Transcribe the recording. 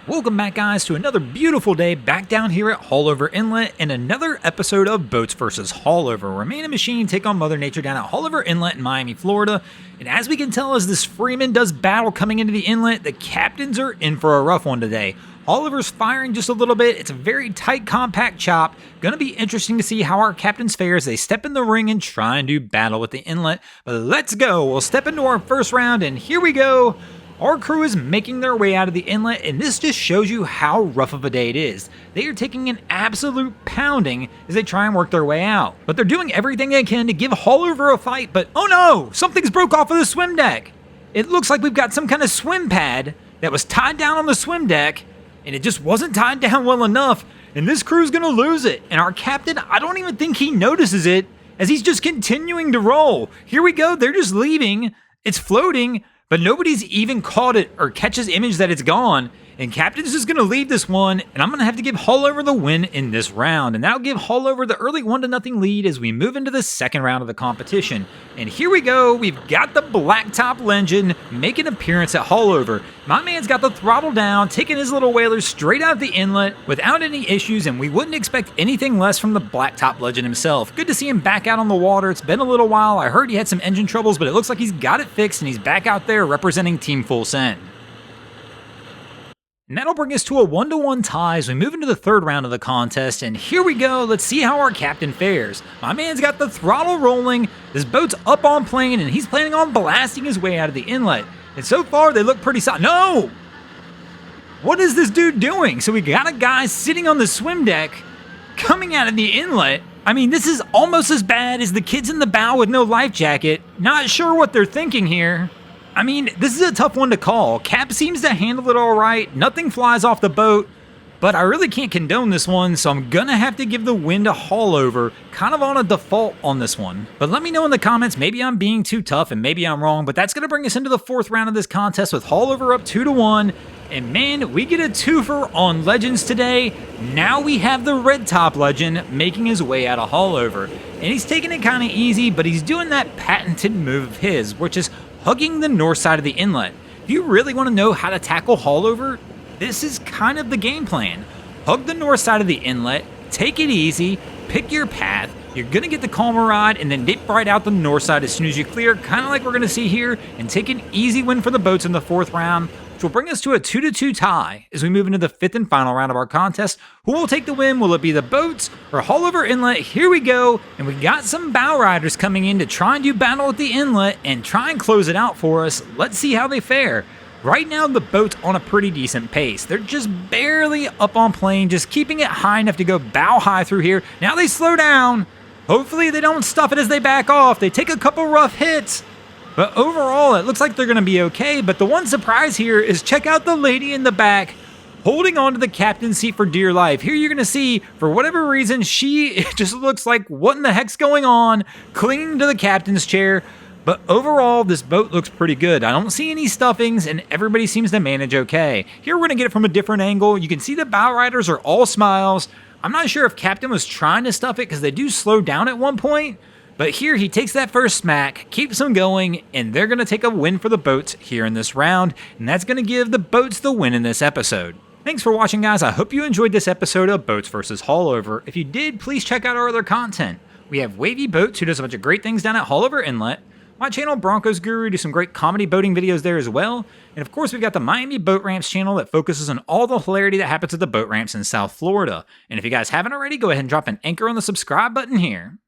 Welcome back, guys, to another beautiful day back down here at Haulover Inlet and another episode of Boats vs. Haulover, where man and machine take on Mother Nature down at Haulover Inlet in Miami, Florida. And as we can tell, as this Freeman does battle coming into the inlet, the captains are in for a rough one today. Haulover's firing just a little bit. It's a very tight, compact chop. Gonna be interesting to see how our captains fare as they step in the ring and try and do battle with the inlet. But let's go. We'll step into our first round, and here we go. Our crew is making their way out of the inlet, and this just shows you how rough of a day it is. They are taking an absolute pounding as they try and work their way out. But they're doing everything they can to give Haulover a fight, but oh no! Something's broke off of the swim deck! It looks like we've got some kind of swim pad that was tied down on the swim deck, and it just wasn't tied down well enough, and this crew's gonna lose it. And our captain, I don't even think he notices it, as he's just continuing to roll. Here we go, they're just leaving. It's floating, but nobody's even caught it or catches image that it's gone. And Captain's just going to leave this one, and I'm going to have to give Haulover the win in this round. And that'll give Haulover the early 1-0 lead as we move into the second round of the competition. And here we go, we've got the Blacktop Legend making an appearance at Haulover. My man's got the throttle down, taking his little whaler straight out of the inlet without any issues, and we wouldn't expect anything less from the Blacktop Legend himself. Good to see him back out on the water. It's been a little while. I heard he had some engine troubles, but it looks like he's got it fixed, and he's back out there representing Team Full Send. And that'll bring us to a 1-1 tie as we move into the third round of the contest, and here we go. Let's see how our captain fares. My man's got the throttle rolling, this boat's up on plane, and he's planning on blasting his way out of the inlet. And so far, they look pretty solid. No! What is this dude doing? So we got a guy sitting on the swim deck, coming out of the inlet. I mean, this is almost as bad as the kids in the bow with no life jacket. Not sure what they're thinking here. I mean, this is a tough one to call. Cap seems to handle it all right. Nothing flies off the boat, but I really can't condone this one, so I'm gonna have to give the win to Haulover, kind of on a default on this one. But let me know in the comments, maybe I'm being too tough and maybe I'm wrong, but that's gonna bring us into the fourth round of this contest with Haulover up 2-1. And man, we get a twofer on Legends today. Now we have the Red Top Legend making his way out of Haulover. And he's taking it kind of easy, but he's doing that patented move of his, which is hugging the north side of the inlet. If you really want to know how to tackle Haulover, this is kind of the game plan. Hug the north side of the inlet, take it easy, pick your path. You're going to get the calmer ride and then dip right out the north side as soon as you clear, kind of like we're going to see here, and take an easy win for the boats in the fourth round, which will bring us to a 2-2 tie as we move into the fifth and final round of our contest. Who will take the win? Will it be the boats or Haulover Inlet? Here we go, and we got some bow riders coming in to try and do battle at the inlet and try and close it out for us. Let's see how they fare. Right now, the boat's on a pretty decent pace. They're just barely up on plane, just keeping it high enough to go bow high through here. Now they slow down. Hopefully they don't stuff it as they back off. They take a couple rough hits. But overall, it looks like they're going to be okay. But the one surprise here is check out the lady in the back holding on to the captain's seat for dear life. Here you're going to see, for whatever reason, she just looks like, what in the heck's going on? Clinging to the captain's chair. But overall, this boat looks pretty good. I don't see any stuffings, and everybody seems to manage okay. Here we're going to get it from a different angle. You can see the bow riders are all smiles. I'm not sure if Captain was trying to stuff it because they do slow down at one point. But here he takes that first smack, keeps them going, and they're going to take a win for the boats here in this round. And that's going to give the boats the win in this episode. Thanks for watching, guys. I hope you enjoyed this episode of Boats vs. Haulover. If you did, please check out our other content. We have Wavy Boats, who does a bunch of great things down at Haulover Inlet. My channel, Broncos Guru, do some great comedy boating videos there as well. And of course, we've got the Miami Boat Ramps channel that focuses on all the hilarity that happens at the boat ramps in South Florida. And if you guys haven't already, go ahead and drop an anchor on the subscribe button here.